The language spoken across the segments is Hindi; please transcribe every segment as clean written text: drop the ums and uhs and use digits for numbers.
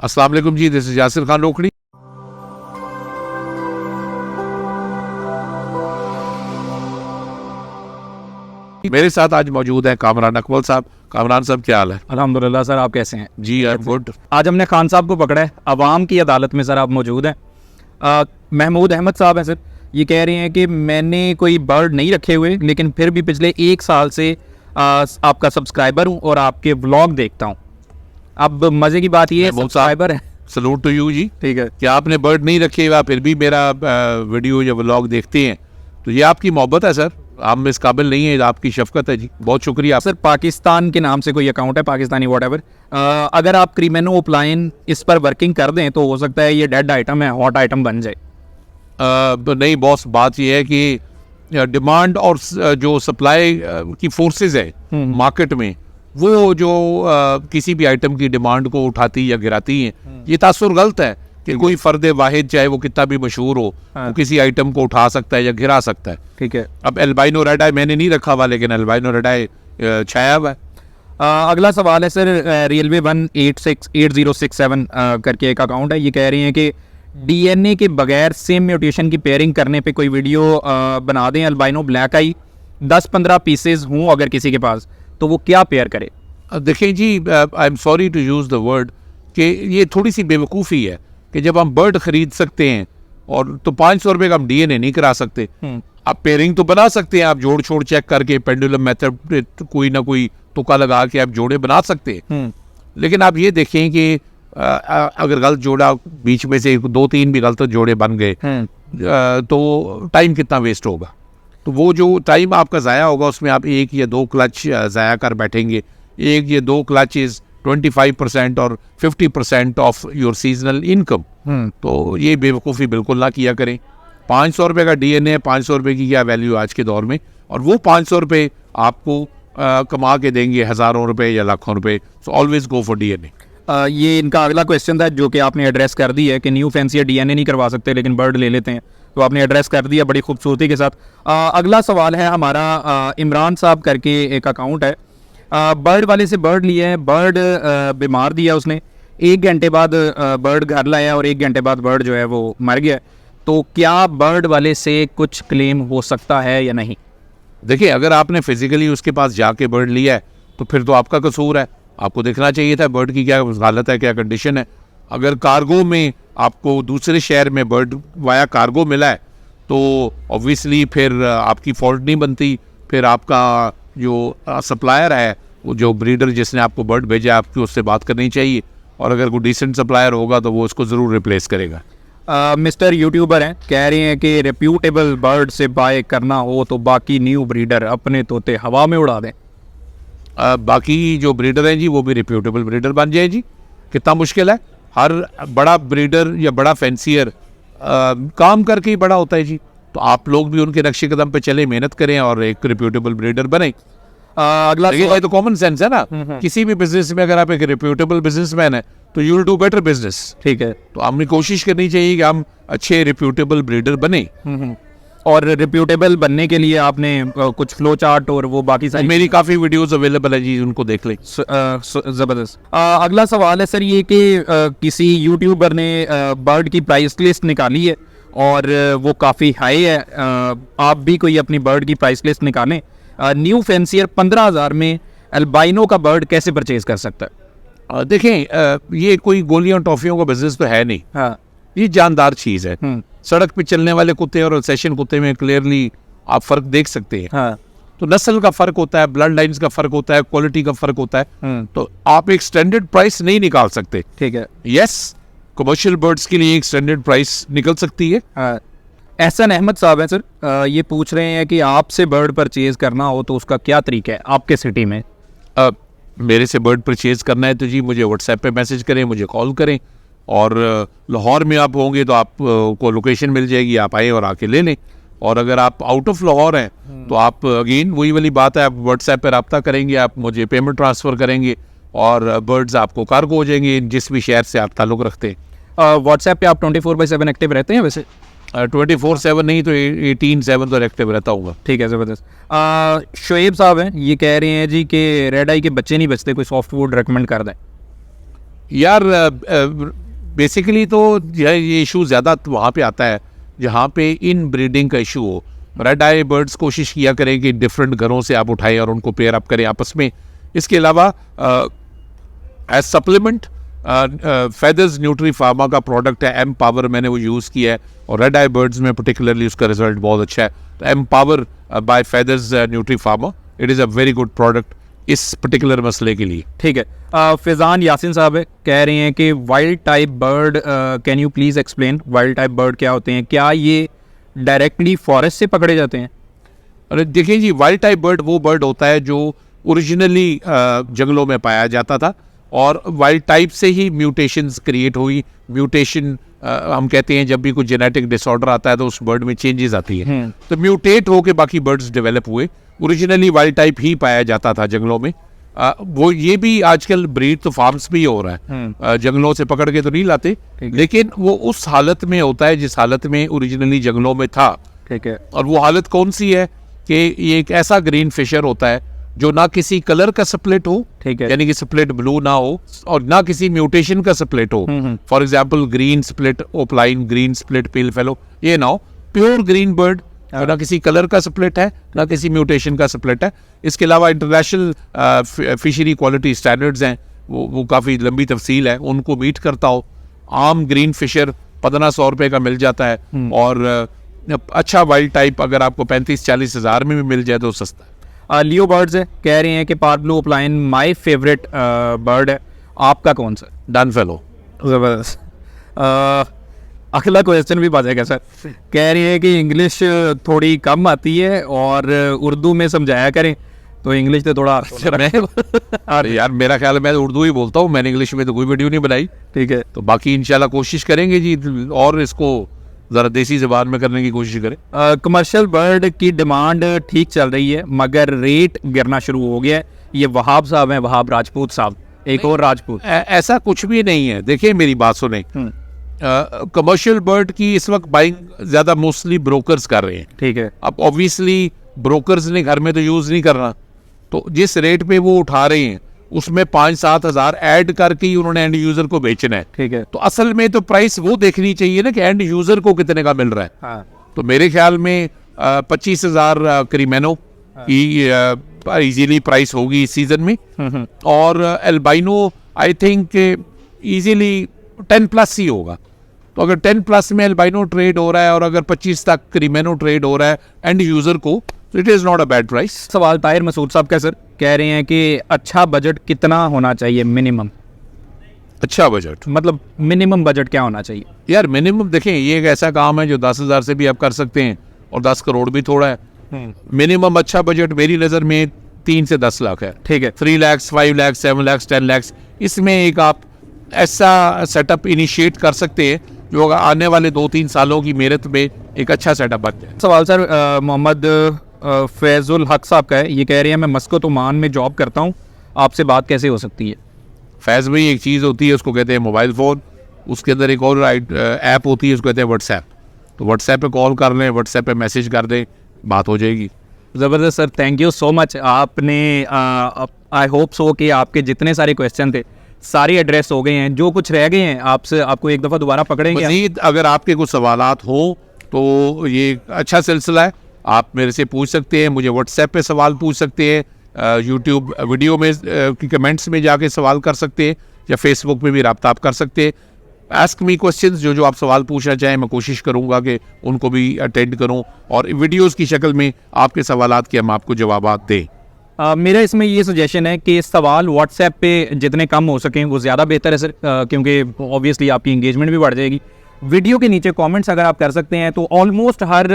अस्सलाम वालेकुम जी, दिस इज यासिर खान रोकड़ी। मेरे साथ आज मौजूद हैं कामरान अकमल साहब। कामरान साहब क्या हाल है? अल्हम्दुलिल्लाह सर, आप कैसे हैं? जी आई एम गुड। आज हमने खान साहब को पकड़ा है, अवाम की अदालत में सर आप मौजूद हैं। महमूद अहमद साहब हैं सर, ये कह रहे हैं कि मैंने कोई बर्ड नहीं रखे हुए, लेकिन फिर भी पिछले 1 साल से आपका सब्सक्राइबर हूँ और आपके व्लॉग देखता हूँ। अब मज़े की बात ये है, सब्सक्राइबर है। सलूट टू यू जी। ठीक है कि आपने बर्ड नहीं रखे हुआ फिर भी मेरा वीडियो या व्लॉग देखते हैं, तो ये आपकी मोहब्बत है सर। आप इस काबिल नहीं है, आपकी शफकत है जी, बहुत शुक्रिया। सर, पाकिस्तान के नाम से कोई अकाउंट है, पाकिस्तानी व्हाटएवर। अगर आप क्रीमेनो ओप्लाइन इस पर वर्किंग कर दें तो हो सकता है ये डेड आइटम है, हॉट आइटम बन जाए। नहीं बॉस, बात ये है कि डिमांड और जो सप्लाई की फोर्सेस है मार्केट में, वो जो किसी भी आइटम की डिमांड को उठाती या गिराती हैं, ये तासुर गलत है कि कोई फर्द वाहिद चाहे वो कितना भी मशहूर हो, वो किसी आइटम को उठा सकता है या गिरा सकता है। ठीक है। अब एल्बाइनो रेड आई मैंने नहीं रखा हुआ, लेकिन एल्बाइनो रेड आई छाया हुआ है। अगला सवाल है सर, रेलवे 1868067 करके एक अकाउंट है, ये कह रही हैं कि डीएनए के बगैर सेम म्यूटेशन की पेयरिंग करने पे कोई वीडियो बना दें। अल्बाइनो ब्लैक आई 10-15 पीसेज हों अगर किसी के पास, तो वो क्या पेयर करे? देखें जी, I am sorry to use the word कि ये थोड़ी सी बेवकूफ़ी है कि जब हम बर्ड ख़रीद सकते हैं और तो 500 रुपये का हम डीएनए नहीं करा सकते। आप पेयरिंग तो बना सकते हैं, आप जोड़ छोड़ चेक करके पेंडुलम मेथड कोई ना कोई तुक्का लगा के आप जोड़े बना सकते हैं। लेकिन आप ये देखें कि अगर गलत जोड़ा बीच में से 2-3 भी गलत जोड़े बन गए तो टाइम कितना वेस्ट होगा। तो वो जो टाइम आपका ज़ाया होगा उसमें आप 1 या 2 क्लच ज़ाया कर बैठेंगे। 1 या 2 क्लचेस 25% और 50% ऑफ योर सीजनल इनकम। तो ये बेवकूफ़ी बिल्कुल ना किया करें। 500 रुपये का डीएनए, 500 रुपये की क्या वैल्यू आज के दौर में, और वो 500 रुपये आपको कमा के देंगे हज़ारों रुपये या लाखों रुपये। So always go for DNA. ये इनका अगला क्वेश्चन था जो कि आपने एड्रेस कर दी है कि न्यू फैंसी डीएनए नहीं करवा सकते लेकिन बर्ड ले लेते हैं, तो आपने एड्रेस कर दिया बड़ी खूबसूरती के साथ। अगला सवाल है हमारा, इमरान साहब करके एक अकाउंट है, बर्ड वाले से बर्ड लिया है, बर्ड बीमार दिया उसने, 1 घंटे बाद बर्ड घर लाया और 1 घंटे बाद बर्ड जो है वो मर गया। तो क्या बर्ड वाले से कुछ क्लेम हो सकता है या नहीं? देखिए, अगर आपने फिजिकली उसके पास जाके बर्ड लिया है तो फिर तो आपका कसूर है, आपको देखना चाहिए था बर्ड की क्या हालत है, क्या कंडीशन है। अगर कार्गो में आपको दूसरे शहर में बर्ड वाया कार्गो मिला है तो ऑब्वियसली फिर आपकी फॉल्ट नहीं बनती। फिर आपका जो सप्लायर है, वो जो ब्रीडर जिसने आपको बर्ड भेजा, आपकी उससे बात करनी चाहिए, और अगर कोई डिसेंट सप्लायर होगा तो वो उसको ज़रूर रिप्लेस करेगा। मिस्टर यूट्यूबर हैं, कह रहे हैं कि रेप्यूटेबल बर्ड से बाय करना हो तो बाकी न्यू ब्रीडर अपने तोते हवा में उड़ा दें। बाकी जो ब्रीडर हैं जी वो भी रिप्यूटेबल ब्रीडर बन जाए जी, कितना मुश्किल है। हर बड़ा ब्रीडर या बड़ा फैंसियर काम करके ही बड़ा होता है जी। तो आप लोग भी उनके नक्शे कदम पे चले, मेहनत करें और एक रिप्यूटेबल ब्रीडर बने। अगला तो कॉमन सेंस है ना, किसी भी बिजनेस में अगर आप एक रिप्यूटेबल बिजनेसमैन है तो you will do better business. ठीक है। तो हमने कोशिश करनी चाहिए कि हम अच्छे रिप्यूटेबल ब्रीडर बने। और रिप्यूटेबल बनने के लिए आपने कुछ फ्लो चार्ट और वो बाकी सारी मेरी काफ़ी वीडियोस अवेलेबल है जी, उनको देख लें। ज़बरदस्त। अगला सवाल है सर ये कि किसी यूट्यूबर ने बर्ड की प्राइस लिस्ट निकाली है और वो काफ़ी हाई है। आप भी कोई अपनी बर्ड की प्राइस लिस्ट निकालें। न्यू फैंसियर 15,000 में अल्बाइनो का बर्ड कैसे परचेज कर सकता है? देखें, ये कोई गोलियों टॉफियों का बिजनेस तो है नहीं। हाँ, ये जानदार चीज़ है। सड़क पे चलने वाले कुत्ते और सेशन कुत्ते में क्लियरली आप फ़र्क देख सकते हैं। हाँ। तो नस्ल का फ़र्क होता है, ब्लड लाइन्स का फ़र्क होता है, क्वालिटी का फ़र्क होता है। तो आप एक स्टैंडर्ड प्राइस नहीं निकाल सकते। ठीक है। यस, कमर्शियल बर्ड्स के लिए एक स्टैंडर्ड प्राइस निकल सकती है। एहसन अहमद साहब हैं सर, ये पूछ रहे हैं कि आपसे बर्ड परचेज करना हो तो उसका क्या तरीका है आपके सिटी में? मेरे से बर्ड परचेज करना है तो जी मुझे व्हाट्सएप पे मैसेज करें, मुझे कॉल करें, और लाहौर में आप होंगे तो आप को लोकेशन मिल जाएगी, आप आए और आके ले लें। और अगर आप आउट ऑफ लाहौर हैं तो आप अगेन वही वाली बात है, आप व्हाट्सएप पर रब्ता करेंगे, आप मुझे पेमेंट ट्रांसफ़र करेंगे और बर्ड्स आपको कार्गो हो जाएंगे जिस भी शहर से आप ताल्लुक़ रखते हैं। व्हाट्सएप पे आप 24/7 एक्टिव रहते हैं वैसे? 24/7 नहीं तो 18/7 तो एक्टिव रहता हूँ। ठीक है, ज़बरदस्त। शोएब साहब हैं, ये कह रहे हैं जी कि रेड आई के बच्चे नहीं बचते, कोई सॉफ्ट वुड रेकमेंड कर दें। यार बेसिकली तो ये इशू ज़्यादा वहाँ पे आता है जहाँ पे इन ब्रीडिंग का इशू हो। रेड आई बर्ड्स कोशिश किया करें कि डिफरेंट घरों से आप उठाएं और उनको पेयर अप करें आपस में। इसके अलावा as supplement Feathers Nutri Pharma का प्रोडक्ट है एम पावर, मैंने वो यूज़ किया है और रेड आई बर्ड्स में पर्टिकुलरली उसका रिजल्ट बहुत अच्छा है। तो M power by Feathers Nutri Pharma, it is a very good product इस पर्टिकुलर मसले के लिए। ठीक है। फैज़ान यासिन साहब है, कह रहे हैं कि wild type bird, can you please explain wild type bird क्या होते हैं, क्या ये डायरेक्टली फॉरेस्ट से पकड़े जाते हैं? अरे देखिए जी, वाइल्ड टाइप बर्ड वो बर्ड होता है जो ओरिजिनली जंगलों में पाया जाता था और वाइल्ड टाइप से ही म्यूटेशंस क्रिएट हुई। म्यूटेशन हम कहते हैं जब भी कोई जेनेटिक डिसऑर्डर आता है तो उस बर्ड में चेंजेस आती है, तो म्यूटेट होके बाकी बर्ड्स डेवलप हुए। ओरिजिनली वाइल्ड टाइप ही पाया जाता था जंगलों में। वो ये भी आजकल ब्रीड तो फार्म्स भी हो रहा है, जंगलों से पकड़ के तो नहीं लाते, लेकिन वो उस हालत में होता है जिस हालत में ओरिजिनली जंगलों में था। ठीक है। और वो हालत कौन सी है कि ये एक ऐसा ग्रीन फिशर होता है जो ना किसी कलर का स्प्लिट हो, ठीक है, यानी कि स्प्लिट ब्लू ना हो, और ना किसी म्यूटेशन का स्प्लिट हो। For example green split opaline, green split pill fellow, ये ना हो। प्योर ग्रीन बर्ड, ना किसी कलर का स्प्लिट है ना किसी म्यूटेशन का स्प्लिट है। इसके अलावा इंटरनेशनल फिशरी क्वालिटी स्टैंडर्ड्स हैं, वो काफ़ी लंबी तफसील है, उनको मीट करता हो। आम ग्रीन फिशर 1500 रुपये का मिल जाता है और अच्छा वाइल्ड टाइप अगर आपको 35-40 हज़ार में भी मिल जाए तो सस्ता है। लियो बर्ड्स है, कह रहे हैं कि park blue opaline my favourite bird है, आपका कौन सा? Done fellow. ज़बरदस्त। अगला क्वेश्चन भी बाजेगा सर, कह रही है कि इंग्लिश थोड़ी कम आती है और उर्दू में समझाया करें, तो इंग्लिश तो थोड़ा अरे यार मेरा ख्याल है मैं उर्दू ही बोलता हूँ, मैंने इंग्लिश में तो कोई वीडियो नहीं बनाई। ठीक है, तो बाकी इंशाल्लाह कोशिश करेंगे जी और इसको ज़रा देसी ज़बान में करने की कोशिश करें। कमर्शियल बर्ड की डिमांड ठीक चल रही है मगर रेट गिरना शुरू हो गया है। ये वहाब साहब हैं, वहाब राजपूत साहब, एक और राजपूत। ऐसा कुछ भी नहीं है। देखिए मेरी बात सुने, कमर्शियल बर्ड की इस वक्त बाइंग ज़्यादा मोस्टली ब्रोकर्स कर रहे हैं। ठीक है। अब ऑब्वियसली ब्रोकर्स ने घर में तो यूज़ नहीं करना, तो जिस रेट पे वो उठा रहे हैं उसमें 5-7 हज़ार ऐड करके ही उन्होंने एंड यूज़र को बेचना है। ठीक है। तो असल में तो प्राइस वो देखनी चाहिए ना कि एंड यूज़र को कितने का मिल रहा है। हाँ। तो मेरे ख्याल में 25 हज़ार क्रीमेनो की इजीली प्राइस होगी इस सीज़न में, और एल्बाइनो आई थिंक इजीली 10+ ही होगा। तो अगर 10+ में एल्बाइनो ट्रेड हो रहा है और अगर 25 तक क्रीमेनो ट्रेड हो रहा है एंड यूज़र को, तो it is not a bad price. सवाल ताहिर मसूद साहब का सर, कह रहे हैं कि अच्छा बजट कितना होना चाहिए मिनिमम? अच्छा बजट मतलब मिनिमम बजट क्या होना चाहिए? यार मिनिमम देखें, ये एक ऐसा काम है जो 10,000 से भी आप कर सकते हैं और 10 करोड़ भी थोड़ा है। मिनिमम अच्छा बजट मेरी नज़र में 3 से 10 लाख है। ठीक है। 3 लाख, 5 लाख, 7 लाख, 10 लाख, इसमें एक आप ऐसा सेटअप इनिशिएट कर सकते हैं जो आने वाले 2-3 सालों की मेहनत में एक अच्छा सेटअप बन जाए। सवाल सर मोहम्मद फैजुल हक साहब का है, ये कह रहे हैं मैं मस्कत ओमान में जॉब करता हूँ, आपसे बात कैसे हो सकती है? फैज़ भाई, एक चीज़ होती है उसको कहते हैं मोबाइल फ़ोन, उसके अंदर एक और ऐप होती है उसको कहते हैं व्हाट्सएप। तो व्हाट्सएप पे कॉल कर लें, व्हाट्सएप पे मैसेज कर दें, बात हो जाएगी। ज़बरदस्त sir, thank you so much. आपने आई होप सो कि आपके जितने सारे क्वेश्चन थे सारे एड्रेस हो गए हैं। जो कुछ रह गए हैं आपसे आपको एक दफ़ा दोबारा पकड़ेंगे। मज़ीद अगर आपके कुछ सवालात हो तो ये अच्छा सिलसिला है, आप मेरे से पूछ सकते हैं, मुझे व्हाट्सएप पे सवाल पूछ सकते हैं, यूट्यूब वीडियो में की कमेंट्स में जाके सवाल कर सकते हैं, या फेसबुक पे भी रब्ता आप कर सकते हैं। आस्क मी क्वेश्चंस, जो आप सवाल पूछना चाहें मैं कोशिश करूंगा कि उनको भी अटेंड करूं और वीडियोस की शक्ल में आपके सवालात के हम आपको जवाबात दें। मेरा इसमें ये सजेशन है कि सवाल व्हाट्सएप पे जितने कम हो सकें वो ज़्यादा बेहतर है सर, क्योंकि ऑब्वियसली आपकी इंगेजमेंट भी बढ़ जाएगी। वीडियो के नीचे कमेंट्स अगर आप कर सकते हैं तो ऑलमोस्ट हर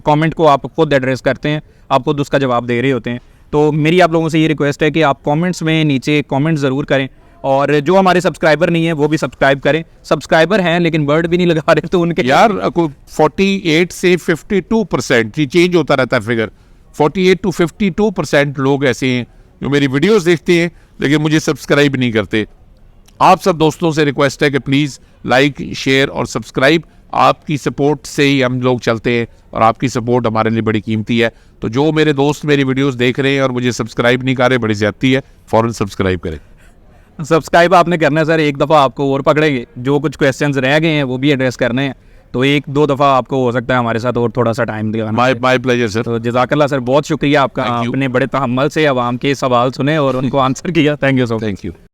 कमेंट को आप खुद एड्रेस करते हैं, आप खुद उसका जवाब दे रहे होते हैं। तो मेरी आप लोगों से ये रिक्वेस्ट है कि आप कमेंट्स में नीचे कमेंट ज़रूर करें, और जो हमारे सब्सक्राइबर नहीं है वो भी सब्सक्राइब करें। सब्सक्राइबर हैं लेकिन वर्ड भी नहीं लगा रहे, तो उनके यार 48 से 52% ये चेंज होता रहता है फिगर। 48 to 52% लोग ऐसे हैं जो मेरी वीडियोस देखते हैं लेकिन मुझे सब्सक्राइब नहीं करते। आप सब दोस्तों से रिक्वेस्ट है कि प्लीज़ लाइक, शेयर और सब्सक्राइब। आपकी सपोर्ट से ही हम लोग चलते हैं और आपकी सपोर्ट हमारे लिए बड़ी कीमती है। तो जो मेरे दोस्त मेरी वीडियोस देख रहे हैं और मुझे सब्सक्राइब नहीं कर रहे, बड़ी ज़्यादती है, फ़ौरन सब्सक्राइब करें। सब्सक्राइब आपने करना है सर, एक दफ़ा आपको और पकड़ेंगे, जो कुछ क्वेश्चंस रह गए हैं वो भी एड्रेस करने हैं, तो एक दो दफ़ा आपको हो सकता है हमारे साथ और थोड़ा सा टाइम दिलाना। My pleasure sir. तो जज़ाकल्लाह सर, बहुत शुक्रिया आपका, Thank you. आपने बड़े तहम्मुल से आवाम के सवाल सुने और उनको आंसर किया। Thank you so much. Thank you.